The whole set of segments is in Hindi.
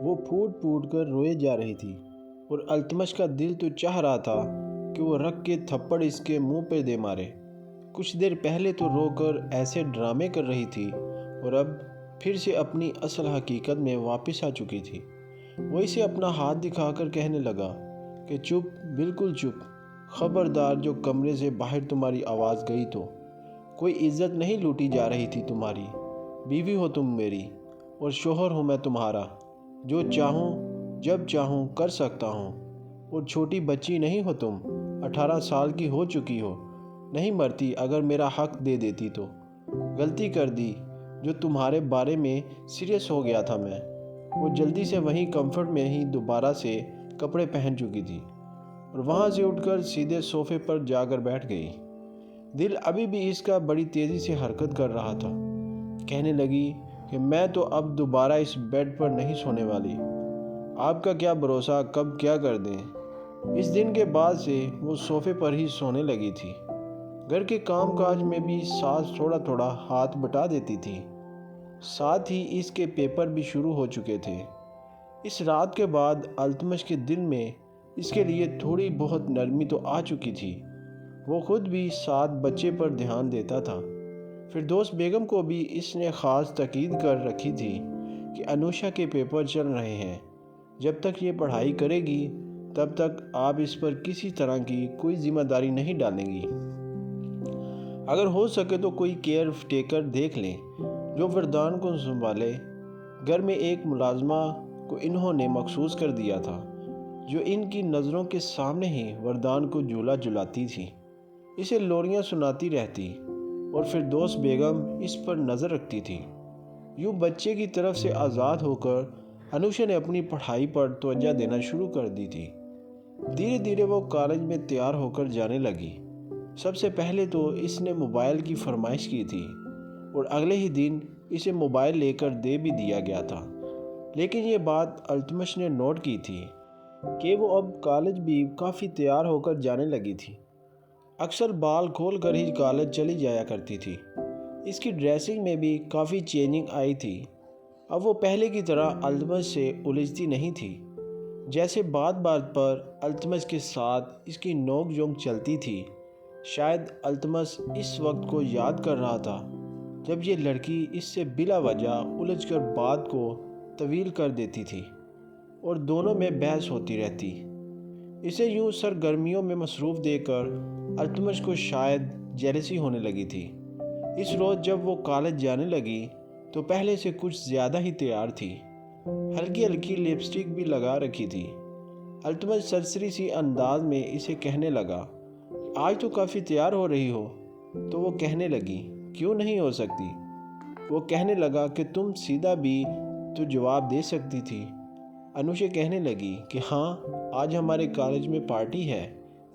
वो फूट फूट कर रोए जा रही थी और अल्तमश का दिल तो चाह रहा था कि वो रख के थप्पड़ इसके मुंह पे दे मारे। कुछ देर पहले तो रोकर ऐसे ड्रामे कर रही थी और अब फिर से अपनी असल हकीकत में वापस आ चुकी थी। वो इसे अपना हाथ दिखाकर कहने लगा कि चुप, बिल्कुल चुप। खबरदार, जो कमरे से बाहर तुम्हारी आवाज़ गई तो कोई इज्जत नहीं लूटी जा रही थी तुम्हारी। बीवी हो तुम मेरी और शोहर हूँ मैं तुम्हारा। जो चाहूँ जब चाहूँ कर सकता हूँ। और छोटी बच्ची नहीं हो तुम, 18 साल की हो चुकी हो। नहीं मरती अगर मेरा हक दे देती तो। गलती कर दी जो तुम्हारे बारे में सीरियस हो गया था मैं। वो जल्दी से वहीं कंफर्ट में ही दोबारा से कपड़े पहन चुकी थी और वहाँ से उठकर सीधे सोफे पर जाकर बैठ गई। दिल अभी भी इसका बड़ी तेज़ी से हरकत कर रहा था। कहने लगी कि मैं तो अब दोबारा इस बेड पर नहीं सोने वाली। आपका क्या भरोसा कब क्या कर दें। इस दिन के बाद से वो सोफे पर ही सोने लगी थी। घर के काम काज में भी सास थोड़ा थोड़ा हाथ बटा देती थी। साथ ही इसके पेपर भी शुरू हो चुके थे। इस रात के बाद अल्तमश के दिल में इसके लिए थोड़ी बहुत नरमी तो आ चुकी थी। वो खुद भी साथ बच्चे पर ध्यान देता था। फिरदौस बेगम को भी इसने ख़ास ताकीद कर रखी थी कि अनुषा के पेपर चल रहे हैं। जब तक ये पढ़ाई करेगी तब तक आप इस पर किसी तरह की कोई जिम्मेदारी नहीं डालेंगी। अगर हो सके तो कोई केयर टेकर देख लें जो वरदान को संभाले। घर में एक मुलाजमा को इन्होंने मखसूस कर दिया था जो इनकी नज़रों के सामने ही वरदान को झूला झुलाती थी, इसे लोरियां सुनाती रहती और फिरदौस बेगम इस पर नज़र रखती थी। यूँ बच्चे की तरफ से आज़ाद होकर अनुषा ने अपनी पढ़ाई पर तवज्जो देना शुरू कर दी थी। धीरे धीरे वो कॉलेज में तैयार होकर जाने लगी। सबसे पहले तो इसने मोबाइल की फरमाइश की थी और अगले ही दिन इसे मोबाइल लेकर दे भी दिया गया था। लेकिन ये बात अल्तमश ने नोट की थी कि वो अब कॉलेज भी काफ़ी तैयार होकर जाने लगी थी। अक्सर बाल खोल कर ही कॉलेज चली जाया करती थी। इसकी ड्रेसिंग में भी काफ़ी चेंजिंग आई थी। अब वो पहले की तरह अल्तमश से उलझती नहीं थी। जैसे बात बात पर अल्तमश के साथ इसकी नोक झोंक चलती थी। शायद अल्तमश इस वक्त को याद कर रहा था जब ये लड़की इससे बिला वजह उलझकर बात को तवील कर देती थी और दोनों में बहस होती रहती। इसे यूं सरगर्मियों में मसरूफ़ देकर अल्तमश को शायद जेलसी होने लगी थी। इस रोज़ जब वो कॉलेज जाने लगी तो पहले से कुछ ज़्यादा ही तैयार थी। हल्की हल्की लिपस्टिक भी लगा रखी थी। अल्तमश सरसरी सी अंदाज में इसे कहने लगा, आज तो काफ़ी तैयार हो रही हो। तो वो कहने लगी, क्यों नहीं हो सकती। वो कहने लगा कि तुम सीधा भी तो जवाब दे सकती थी। अनुषा कहने लगी कि हाँ, आज हमारे कॉलेज में पार्टी है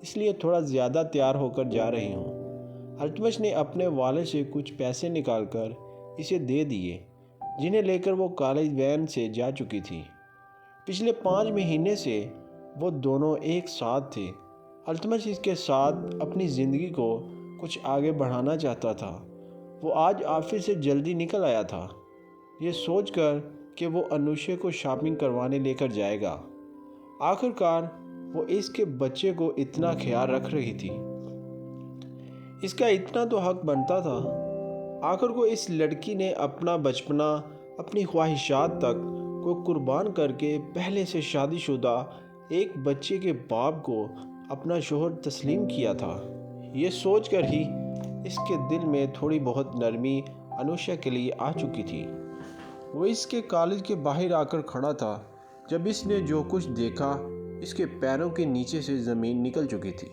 इसलिए थोड़ा ज़्यादा तैयार होकर जा रही हूँ। अल्तमश ने अपने वाले से कुछ पैसे निकालकर इसे दे दिए जिन्हें लेकर वो कॉलेज वैन से जा चुकी थी। पिछले 5 महीने से वो दोनों एक साथ थे। अल्तमश इसके साथ अपनी ज़िंदगी को कुछ आगे बढ़ाना चाहता था। वो आज ऑफिस से जल्दी निकल आया था ये सोचकर कि वो अनुषा को शॉपिंग करवाने लेकर जाएगा। आखिरकार वो इसके बच्चे को इतना ख्याल रख रही थी, इसका इतना तो हक बनता था। आखिर को इस लड़की ने अपना बचपना, अपनी ख्वाहिशात तक को कुर्बान करके पहले से शादीशुदा एक बच्चे के बाप को अपना शोहर तस्लीम किया था। ये सोचकर ही इसके दिल में थोड़ी बहुत नरमी अनुषा के लिए आ चुकी थी। वो इसके कॉलेज के बाहर आकर खड़ा था जब इसने जो कुछ देखा इसके पैरों के नीचे से ज़मीन निकल चुकी थी।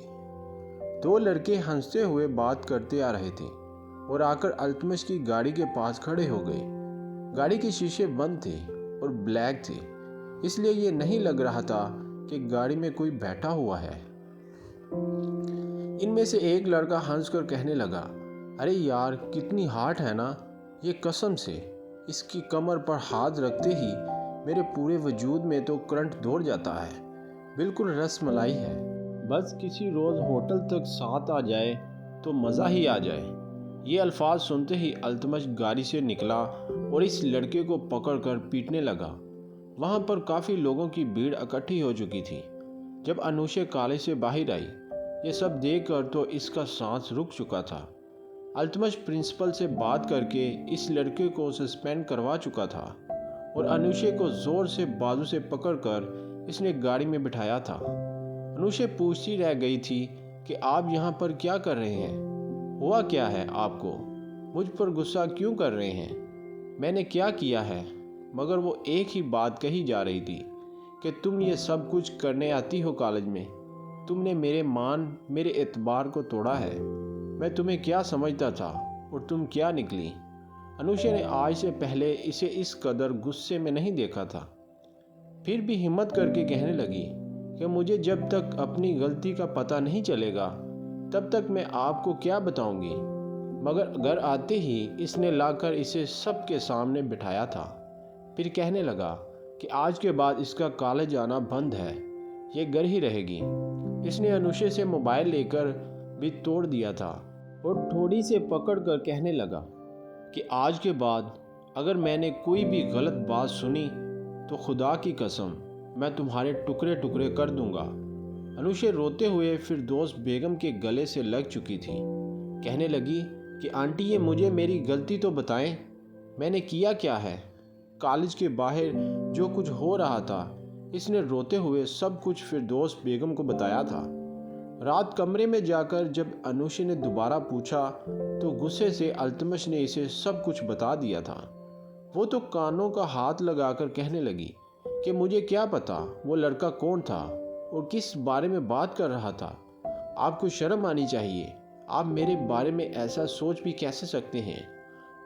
2 लड़के हंसते हुए बात करते आ रहे थे और आकर अल्तमश की गाड़ी के पास खड़े हो गए। गाड़ी के शीशे बंद थे और ब्लैक थे, इसलिए ये नहीं लग रहा था कि गाड़ी में कोई बैठा हुआ है। इनमें से एक लड़का हंसकर कहने लगा, अरे यार, कितनी हार्ट है ना ये, कसम से। इसकी कमर पर हाथ रखते ही मेरे पूरे वजूद में तो करंट दौड़ जाता है। बिल्कुल रसमलाई है। बस किसी रोज़ होटल तक साथ आ जाए तो मज़ा ही आ जाए। ये अल्फाज सुनते ही अल्तमश गाड़ी से निकला और इस लड़के को पकड़कर पीटने लगा। वहाँ पर काफ़ी लोगों की भीड़ इकट्ठी हो चुकी थी। जब अनुषा कॉलेज से बाहर आई, ये सब देखकर तो इसका सांस रुक चुका था। अल्तमश प्रिंसिपल से बात करके इस लड़के को सस्पेंड करवा चुका था और अनुषा को ज़ोर से बाजू से पकड़कर इसने गाड़ी में बिठाया था। अनुषा पूछती रह गई थी कि आप यहाँ पर क्या कर रहे हैं? हुआ क्या है आपको? मुझ पर गुस्सा क्यों कर रहे हैं? मैंने क्या किया है? मगर वो एक ही बात कही जा रही थी कि तुम ये सब कुछ करने आती हो कॉलेज में। तुमने मेरे एतबार को तोड़ा है। मैं तुम्हें क्या समझता था और तुम क्या निकली। अनुषा ने आज से पहले इसे इस कदर गुस्से में नहीं देखा था। फिर भी हिम्मत करके कहने लगी कि मुझे जब तक अपनी गलती का पता नहीं चलेगा तब तक मैं आपको क्या बताऊंगी। मगर घर आते ही इसने लाकर इसे सबके सामने बिठाया था। फिर कहने लगा कि आज के बाद इसका कॉलेज आना बंद है, ये घर ही रहेगी। इसने अनुषा से मोबाइल लेकर भी तोड़ दिया था और थोड़ी से पकड़ कर कहने लगा कि आज के बाद अगर मैंने कोई भी गलत बात सुनी तो खुदा की कसम मैं तुम्हारे टुकड़े टुकड़े कर दूंगा। अनुषा रोते हुए फिर दोस्त बेगम के गले से लग चुकी थी। कहने लगी कि आंटी ये मुझे मेरी गलती तो बताएं, मैंने किया क्या है? कॉलेज के बाहर जो कुछ हो रहा था इसने रोते हुए सब कुछ फिर दोस्त बेगम को बताया था। रात कमरे में जाकर जब अनुषा ने दोबारा पूछा तो गुस्से से अल्तमश ने इसे सब कुछ बता दिया था। वो तो कानों का हाथ लगाकर कहने लगी कि मुझे क्या पता वो लड़का कौन था और किस बारे में बात कर रहा था। आपको शर्म आनी चाहिए। आप मेरे बारे में ऐसा सोच भी कैसे सकते हैं?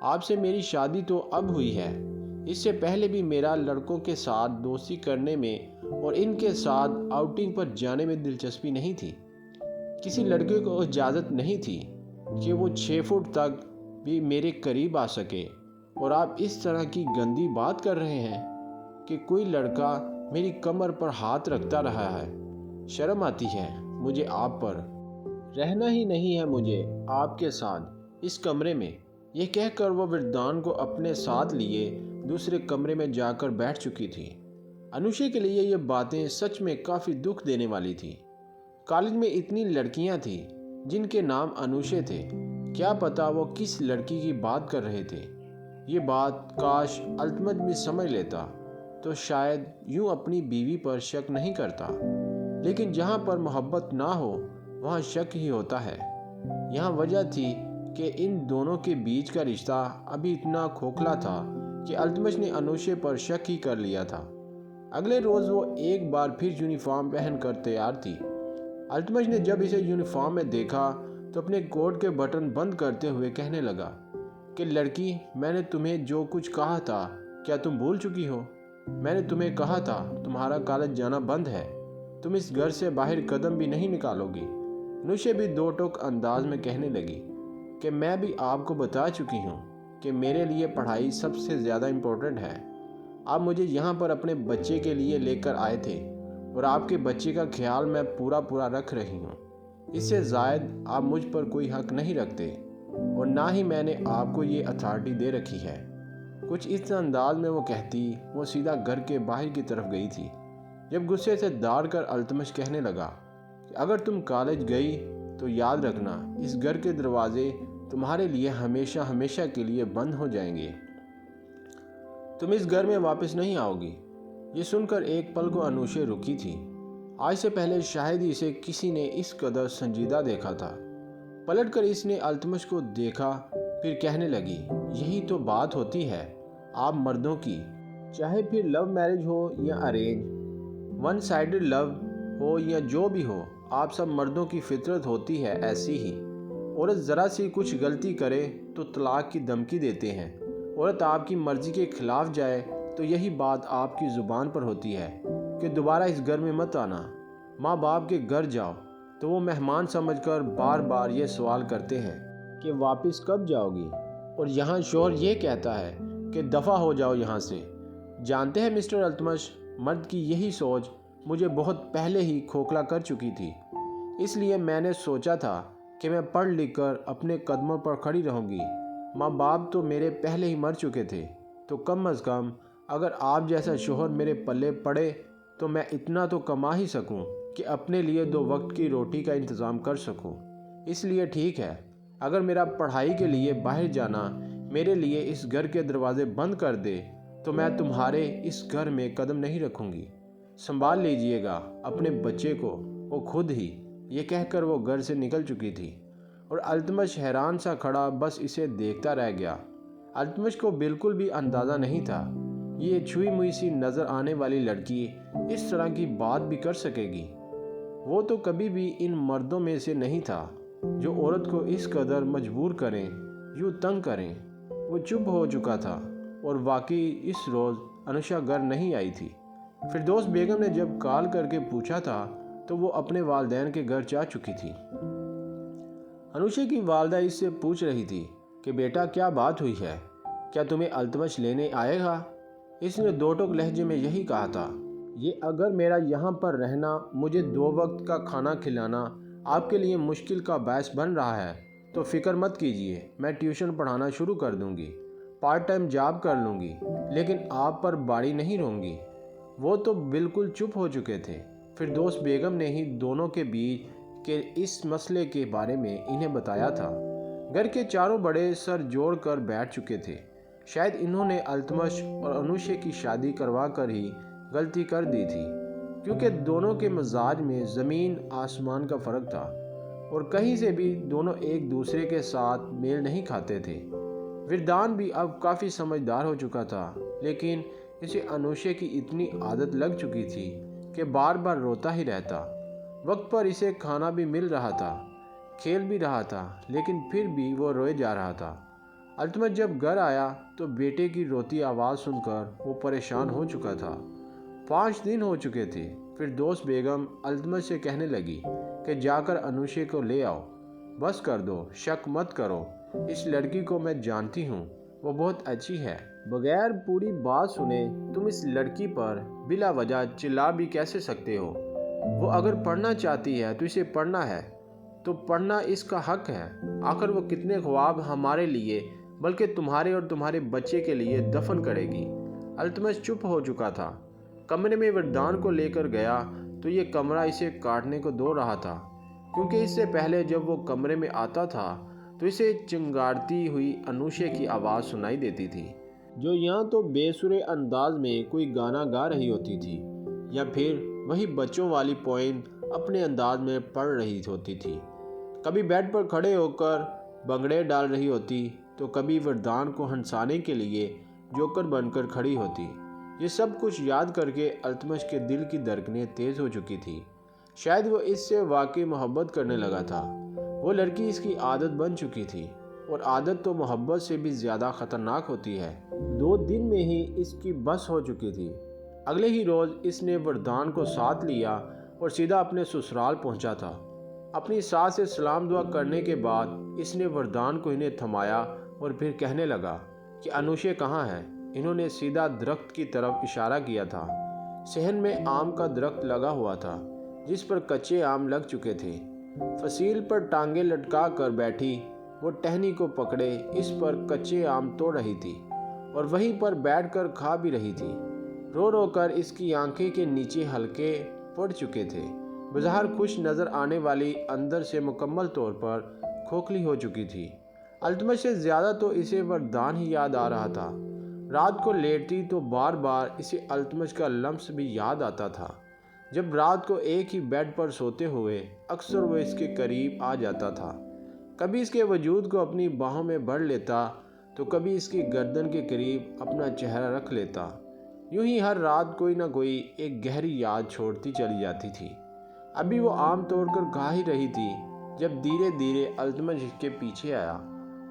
आपसे मेरी शादी तो अब हुई है। इससे पहले भी मेरा लड़कों के साथ दोस्ती करने में और इनके साथ आउटिंग पर जाने में दिलचस्पी नहीं थी। किसी लड़के को इजाज़त नहीं थी कि वो 6 फुट तक भी मेरे करीब आ सके और आप इस तरह की गंदी बात कर रहे हैं कि कोई लड़का मेरी कमर पर हाथ रखता रहा है। शर्म आती है मुझे आप पर। रहना ही नहीं है मुझे आपके साथ इस कमरे में। यह कहकर वो वरदान को अपने साथ लिए दूसरे कमरे में जाकर बैठ चुकी थी। अनुषा के लिए ये बातें सच में काफ़ी दुख देने वाली थी। कॉलेज में इतनी लड़कियां थी जिनके नाम अनुषा थे। क्या पता वो किस लड़की की बात कर रहे थे। ये बात काश अल्तमश भी समझ लेता तो शायद यूं अपनी बीवी पर शक नहीं करता। लेकिन जहां पर मोहब्बत ना हो वहां शक ही होता है। यहाँ वजह थी कि इन दोनों के बीच का रिश्ता अभी इतना खोखला था कि अल्तमश ने अनुषा पर शक ही कर लिया था। अगले रोज़ वो एक बार फिर यूनिफॉर्म पहनकर तैयार थी। अल्तमश ने जब इसे यूनिफॉर्म में देखा तो अपने कोट के बटन बंद करते हुए कहने लगा कि लड़की, मैंने तुम्हें जो कुछ कहा था क्या तुम भूल चुकी हो? मैंने तुम्हें कहा था तुम्हारा कॉलेज जाना बंद है, तुम इस घर से बाहर कदम भी नहीं निकालोगी। अनुषा भी दो टोक अंदाज में कहने लगी कि मैं भी आपको बता चुकी हूँ कि मेरे लिए पढ़ाई सबसे ज़्यादा इम्पोर्टेंट है। आप मुझे यहाँ पर अपने बच्चे के लिए लेकर आए थे और आपके बच्चे का ख्याल मैं पूरा रख रही हूँ। इससे ज़ायद आप मुझ पर कोई हक नहीं रखते और ना ही मैंने आपको ये अथॉरिटी दे रखी है। कुछ इस अंदाज में वो कहती वो सीधा घर के बाहर की तरफ गई थी जब गुस्से से दाड़ कर अल्तमश कहने लगा कि अगर तुम कॉलेज गई तो याद रखना इस घर के दरवाजे तुम्हारे लिए हमेशा हमेशा के लिए बंद हो जाएंगे। तुम इस घर में वापस नहीं आओगी। ये सुनकर एक पल को अनुषा रुकी थी। आज से पहले शायद ही इसे किसी ने इस कदर संजीदा देखा था। पलटकर इसने अल्तमश को देखा, फिर कहने लगी यही तो बात होती है आप मर्दों की, चाहे फिर लव मैरिज हो या अरेंज, वन साइडेड लव हो या जो भी हो, आप सब मर्दों की फितरत होती है ऐसी ही। औरत ज़रा सी कुछ गलती करे तो तलाक की धमकी देते हैं। औरत आपकी मर्ज़ी के ख़िलाफ़ जाए तो यही बात आपकी ज़ुबान पर होती है कि दोबारा इस घर में मत आना। माँ बाप के घर जाओ तो वो मेहमान समझकर बार बार ये सवाल करते हैं कि वापस कब जाओगी, और यहाँ शोहर ये कहता है कि दफ़ा हो जाओ यहाँ से। जानते हैं मिस्टर अल्तमश, मर्द की यही सोच मुझे बहुत पहले ही खोखला कर चुकी थी। इसलिए मैंने सोचा था कि मैं पढ़ लिख कर अपने कदमों पर खड़ी रहूँगी। माँ बाप तो मेरे पहले ही मर चुके थे, तो कम अज़ कम अगर आप जैसा शोहर मेरे पल्ले पड़े तो मैं इतना तो कमा ही सकूं कि अपने लिए 2 वक्त की रोटी का इंतज़ाम कर सकूं। इसलिए ठीक है, अगर मेरा पढ़ाई के लिए बाहर जाना मेरे लिए इस घर के दरवाजे बंद कर दे तो मैं तुम्हारे इस घर में कदम नहीं रखूंगी। संभाल लीजिएगा अपने बच्चे को वो खुद ही। ये कहकर वो घर से निकल चुकी थी और अल्तमश हैरान सा खड़ा बस इसे देखता रह गया। अल्तमश को बिल्कुल भी अंदाज़ा नहीं था ये छुई मुई सी नज़र आने वाली लड़की इस तरह की बात भी कर सकेगी। वो तो कभी भी इन मर्दों में से नहीं था जो औरत को इस कदर मजबूर करें, यूँ तंग करें। वो चुप हो चुका था और वाकई इस रोज़ अनुषा घर नहीं आई थी। फिरदौस बेगम ने जब कॉल करके पूछा था तो वो अपने वालिदैन के घर जा चुकी थी। अनुषा की वालदा इससे पूछ रही थी कि बेटा क्या बात हुई है, क्या तुम्हें अल्तमश लेने आएगा? इसने 2 टोक लहजे में यही कहा था। ये अगर मेरा यहाँ पर रहना, मुझे 2 वक्त का खाना खिलाना आपके लिए मुश्किल का बायस बन रहा है तो फिक्र मत कीजिए, मैं ट्यूशन पढ़ाना शुरू कर दूँगी, पार्ट टाइम जॉब कर लूँगी, लेकिन आप पर बारी नहीं रहूँगी। वो तो बिल्कुल चुप हो चुके थे। फिरदौस बेगम ने ही दोनों के बीच के इस मसले के बारे में इन्हें बताया था। घर के चारों बड़े सर जोड़ कर बैठ चुके थे। शायद इन्होंने अल्तमश और अनुषा की शादी करवा कर ही गलती कर दी थी, क्योंकि दोनों के मिजाज में ज़मीन आसमान का फ़र्क था और कहीं से भी दोनों एक दूसरे के साथ मेल नहीं खाते थे। विरदान भी अब काफ़ी समझदार हो चुका था, लेकिन इसे अनुषा की इतनी आदत लग चुकी थी कि बार बार रोता ही रहता। वक्त पर इसे खाना भी मिल रहा था, खेल भी रहा था, लेकिन फिर भी वो रोए जा रहा था। अल्तमश जब घर आया तो बेटे की रोती आवाज़ सुनकर वो परेशान हो चुका था। 5 दिन हो चुके थे। फिर दोस्त बेगम अल्तमश से कहने लगी कि जाकर अनुषा को ले आओ, बस कर दो, शक मत करो, इस लड़की को मैं जानती हूँ, वो बहुत अच्छी है। बगैर पूरी बात सुने तुम इस लड़की पर बिला वजह चिल्ला भी कैसे सकते हो? वो अगर पढ़ना चाहती है तो इसे पढ़ना है, तो पढ़ना इसका हक है। आखिर वो कितने ख्वाब हमारे लिए बल्कि तुम्हारे और तुम्हारे बच्चे के लिए दफन करेगी। अल्तमश चुप हो चुका था। कमरे में वरदान को लेकर गया तो ये कमरा इसे काटने को दो रहा था, क्योंकि इससे पहले जब वो कमरे में आता था तो इसे चिंगारती हुई अनुषा की आवाज़ सुनाई देती थी, जो यहाँ तो बेसुरे अंदाज में कोई गाना गा रही होती थी या फिर वही बच्चों वाली पोएम अपने अंदाज में पढ़ रही होती थी। कभी बेड पर खड़े होकर बंगड़े डाल रही होती तो कभी वरदान को हंसाने के लिए जोकर बनकर खड़ी होती। ये सब कुछ याद करके अल्तमश के दिल की धड़कनें तेज़ हो चुकी थी। शायद वो इससे वाकई मोहब्बत करने लगा था। वो लड़की इसकी आदत बन चुकी थी और आदत तो मोहब्बत से भी ज़्यादा ख़तरनाक होती है। 2 दिन में ही इसकी बस हो चुकी थी। अगले ही रोज़ इसने वरदान को साथ लिया और सीधा अपने ससुराल पहुंचा था। अपनी सास से सलाम दुआ करने के बाद इसने वरदान को इन्हें थमाया और फिर कहने लगा कि अनुषा कहाँ है। इन्होंने सीधा दरख्त की तरफ इशारा किया था। सहन में आम का दरख्त लगा हुआ था जिस पर कच्चे आम लग चुके थे। फसील पर टांगे लटका कर बैठी वो टहनी को पकड़े इस पर कच्चे आम तोड़ रही थी और वहीं पर बैठकर खा भी रही थी। रो रो कर इसकी आंखें के नीचे हल्के पड़ चुके थे। बाहर खुश नज़र आने वाली अंदर से मुकम्मल तौर पर खोखली हो चुकी थी। अल्तमश से ज़्यादा तो इसे वरदान ही याद आ रहा था। रात को लेटती तो बार बार इसे अल्तमश का लम्स भी याद आता था। जब रात को एक ही बेड पर सोते हुए अक्सर वो इसके करीब आ जाता था। कभी इसके वजूद को अपनी बाहों में भर लेता तो कभी इसकी गर्दन के करीब अपना चेहरा रख लेता। यूं ही हर रात कोई ना कोई एक गहरी याद छोड़ती चली जाती थी। अभी वो आम तोड़कर खा ही रही थी जब धीरे धीरे अल्तमश इसके पीछे आया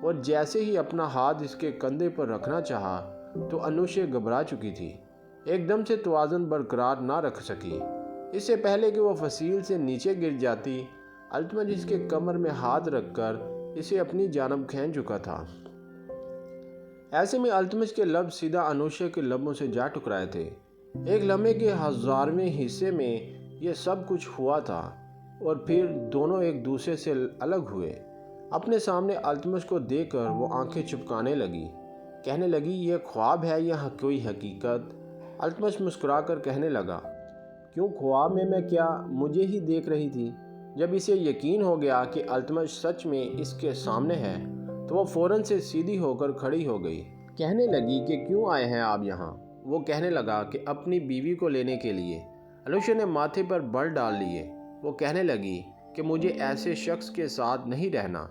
और जैसे ही अपना हाथ इसके कंधे पर रखना चाहा तो अनुषा घबरा चुकी थी। एकदम से तवाज़ुन बरकरार ना रख सकी। इससे पहले कि वो फसील से नीचे गिर जाती, अल्तमश इसके कमर में हाथ रखकर इसे अपनी जानब खींच चुका था। ऐसे में अल्तमश के लब सीधा अनुषा के लबों से जा टकराए थे। एक लम्हे के 1000वें हिस्से में यह सब कुछ हुआ था और फिर दोनों एक दूसरे से अलग हुए। अपने सामने अल्तमश को देखकर वो आंखें चुपकाने लगी। कहने लगी, ये ख्वाब है या कोई हकीकत? अल्तमश मुस्कुराकर कहने लगा, क्यों ख्वाब में मैं क्या मुझे ही देख रही थी। जब इसे यकीन हो गया कि अल्तमश सच में इसके सामने है तो वो फ़ौरन से सीधी होकर खड़ी हो गई। कहने लगी कि क्यों आए हैं आप यहाँ? वो कहने लगा कि अपनी बीवी को लेने के लिए। अनुषा ने माथे पर बल डाल लिए। वो कहने लगी कि मुझे ऐसे शख्स के साथ नहीं रहना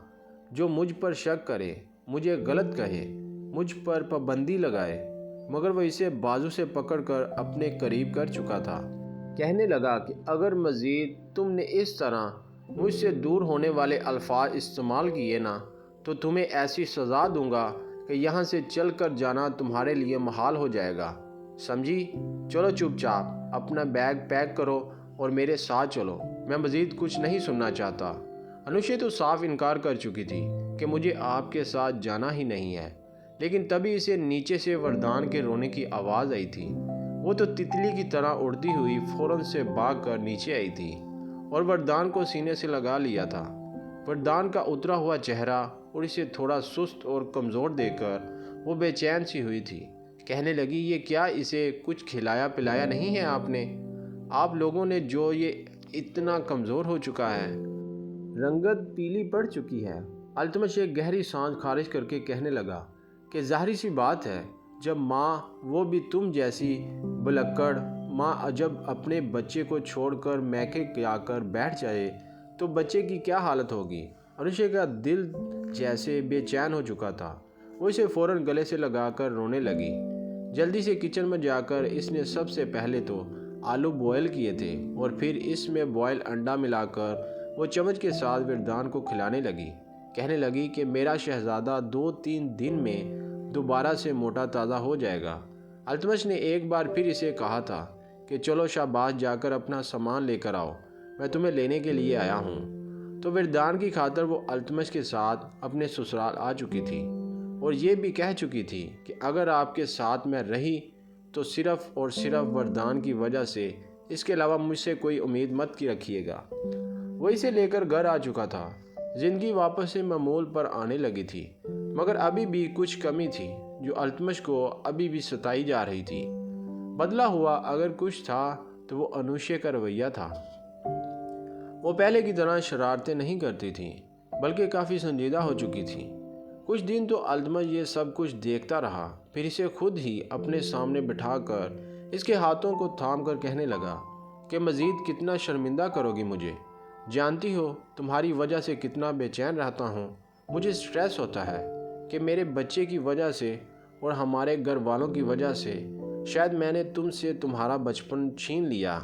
जो मुझ पर शक करे, मुझे गलत कहे, मुझ पर पाबंदी लगाए। मगर वो इसे बाजू से पकड़कर अपने करीब कर चुका था। कहने लगा कि अगर मज़ीद तुमने इस तरह मुझसे दूर होने वाले अल्फाज इस्तेमाल किए ना तो तुम्हें ऐसी सज़ा दूंगा कि यहाँ से चल कर जाना तुम्हारे लिए मुहाल हो जाएगा, समझी? चलो चुपचाप अपना बैग पैक करो और मेरे साथ चलो, मैं मज़ीद कुछ नहीं सुनना चाहता। अनुषा तो साफ इनकार कर चुकी थी कि मुझे आपके साथ जाना ही नहीं है, लेकिन तभी इसे नीचे से वरदान के रोने की आवाज़ आई थी। वो तो तितली की तरह उड़ती हुई फ़ौरन से भागकर नीचे आई थी और वरदान को सीने से लगा लिया था। वरदान का उतरा हुआ चेहरा और इसे थोड़ा सुस्त और कमज़ोर देखकर वो बेचैन सी हुई थी। कहने लगी, ये क्या इसे कुछ खिलाया पिलाया नहीं है आपने? आप लोगों ने जो ये इतना कमज़ोर हो चुका है, रंगत पीली पड़ चुकी है। अल्तमश एक गहरी सांस खारिज करके कहने लगा कि जाहिर सी बात है, जब माँ, वो भी तुम जैसी बुलक्कड़ माँ, जब अपने बच्चे को छोड़कर मैके आकर बैठ जाए तो बच्चे की क्या हालत होगी। अनुषा का दिल जैसे बेचैन हो चुका था। वो इसे फ़ौरन गले से लगाकर रोने लगी। जल्दी से किचन में जाकर इसने सबसे पहले तो आलू बॉयल किए थे और फिर इसमें बॉयल अंडा मिलाकर वो चम्मच के साथ वरदान को खिलाने लगी। कहने लगी कि मेरा शहज़ादा 2-3 दिन में दोबारा से मोटा ताज़ा हो जाएगा। अल्तमश ने एक बार फिर इसे कहा था कि चलो शाबाश, जाकर अपना सामान लेकर आओ, मैं तुम्हें लेने के लिए आया हूँ। तो वरदान की खातर वो अल्तमश के साथ अपने ससुराल आ चुकी थी और ये भी कह चुकी थी कि अगर आपके साथ मैं रही तो सिर्फ़ और सिर्फ वरदान की वजह से, इसके अलावा मुझसे कोई उम्मीद मत की रखिएगा। वो इसे लेकर घर आ चुका था। ज़िंदगी वापस से मामूल पर आने लगी थी, मगर अभी भी कुछ कमी थी जो अल्तमश को अभी भी सताई जा रही थी। बदला हुआ अगर कुछ था तो वो अनुषा का रवैया था। वो पहले की तरह शरारतें नहीं करती थी, बल्कि काफ़ी संजीदा हो चुकी थी। कुछ दिन तो अल्तमश ये सब कुछ देखता रहा, फिर इसे खुद ही अपने सामने बिठाकर इसके हाथों को थाम कर कहने लगा कि मज़ीद कितना शर्मिंदा करोगी मुझे? जानती हो तुम्हारी वजह से कितना बेचैन रहता हूँ। मुझे स्ट्रेस होता है कि मेरे बच्चे की वजह से और हमारे घर वालों की वजह से शायद मैंने तुमसे तुम्हारा बचपन छीन लिया।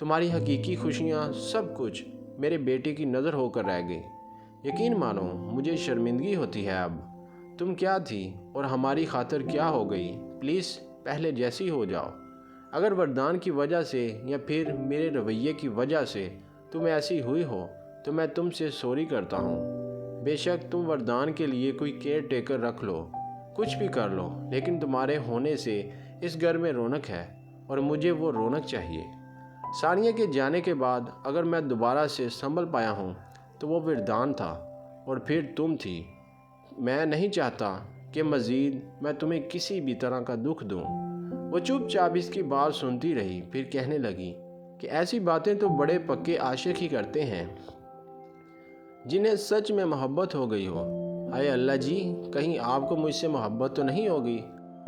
तुम्हारी हकीकी खुशियाँ सब कुछ मेरे बेटे की नज़र होकर रह गई। यकीन मानो मुझे शर्मिंदगी होती है अब। तुम क्या थी और हमारी खातिर क्या हो गई? प्लीज़ पहले जैसी हो जाओ। अगर वरदान की वजह से या फिर मेरे रवैये की वजह से तुम ऐसी हुई हो तो मैं तुमसे सॉरी करता हूँ। बेशक तुम वरदान के लिए कोई केयर टेकर रख लो, कुछ भी कर लो, लेकिन तुम्हारे होने से इस घर में रौनक है और मुझे वो रौनक चाहिए। सानिया के जाने के बाद अगर मैं दोबारा से संभल पाया हूँ तो वो वरदान था और फिर तुम थी। मैं नहीं चाहता कि मज़ीद मैं तुम्हें किसी भी तरह का दुख दूँ। वो चुपचाप इसकी बात सुनती रही, फिर कहने लगी कि ऐसी बातें तो बड़े पक्के आशिक ही करते हैं जिन्हें सच में मोहब्बत हो गई हो। हाय अल्लाह जी, कहीं आपको मुझसे मोहब्बत तो नहीं होगी?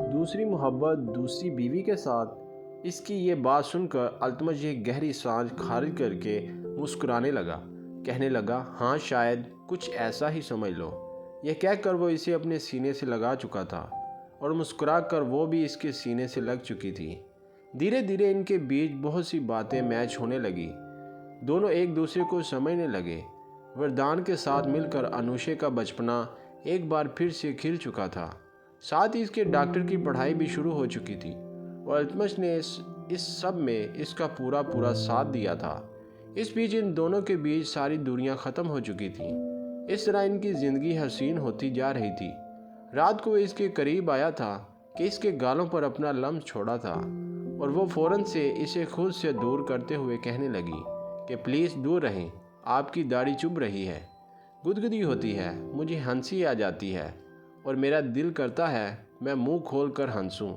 दूसरी मोहब्बत दूसरी बीवी के साथ? इसकी ये बात सुनकर अल्तमश एक गहरी सांस खारिज करके मुस्कुराने लगा। कहने लगा, हाँ शायद कुछ ऐसा ही समझ लो। यह कहकर वो इसे अपने सीने से लगा चुका था और मुस्कुरा कर वो भी इसके सीने से लग चुकी थी। धीरे धीरे इनके बीच बहुत सी बातें मैच होने लगी। दोनों एक दूसरे को समझने लगे। वरदान के साथ मिलकर अनुषा का बचपना एक बार फिर से खिल चुका था। साथ ही इसके डॉक्टर की पढ़ाई भी शुरू हो चुकी थी और अल्तमश ने इस सब में इसका पूरा साथ दिया था। इस बीच इन दोनों के बीच सारी दूरियां ख़त्म हो चुकी थी। इस तरह इनकी ज़िंदगी हसीन होती जा रही थी। रात को इसके करीब आया था कि इसके गालों पर अपना लम्स छोड़ा था और वो फ़ौरन से इसे खुद से दूर करते हुए कहने लगी कि प्लीज़ दूर रहें, आपकी दाढ़ी चुभ रही है, गुदगुदी होती है, मुझे हंसी आ जाती है और मेरा दिल करता है मैं मुंह खोलकर हंसूं।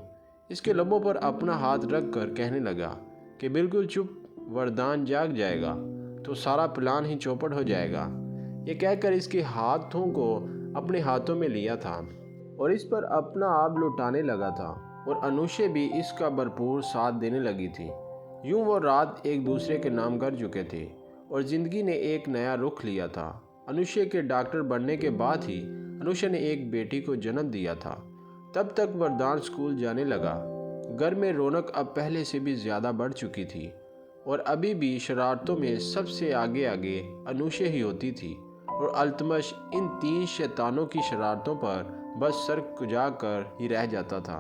इसके लबों पर अपना हाथ रख कर कहने लगा कि बिल्कुल चुप, वरदान जाग जाएगा तो सारा प्लान ही चौपट हो जाएगा। ये कहकर इसके हाथों को अपने हाथों में लिया था और इस पर अपना आप लुटाने लगा था और अनुषे भी इसका भरपूर साथ देने लगी थी। यूं वो रात एक दूसरे के नाम कर चुके थे और ज़िंदगी ने एक नया रुख लिया था। अनुषे के डॉक्टर बनने के बाद ही अनुषा ने एक बेटी को जन्म दिया था। तब तक वरदान स्कूल जाने लगा। घर में रौनक अब पहले से भी ज़्यादा बढ़ चुकी थी और अभी भी शरारतों में सबसे आगे आगे अनुषा ही होती थी और अल्तमश इन तीन शैतानों की शरारतों पर बस सर कुजा कर ही रह जाता था।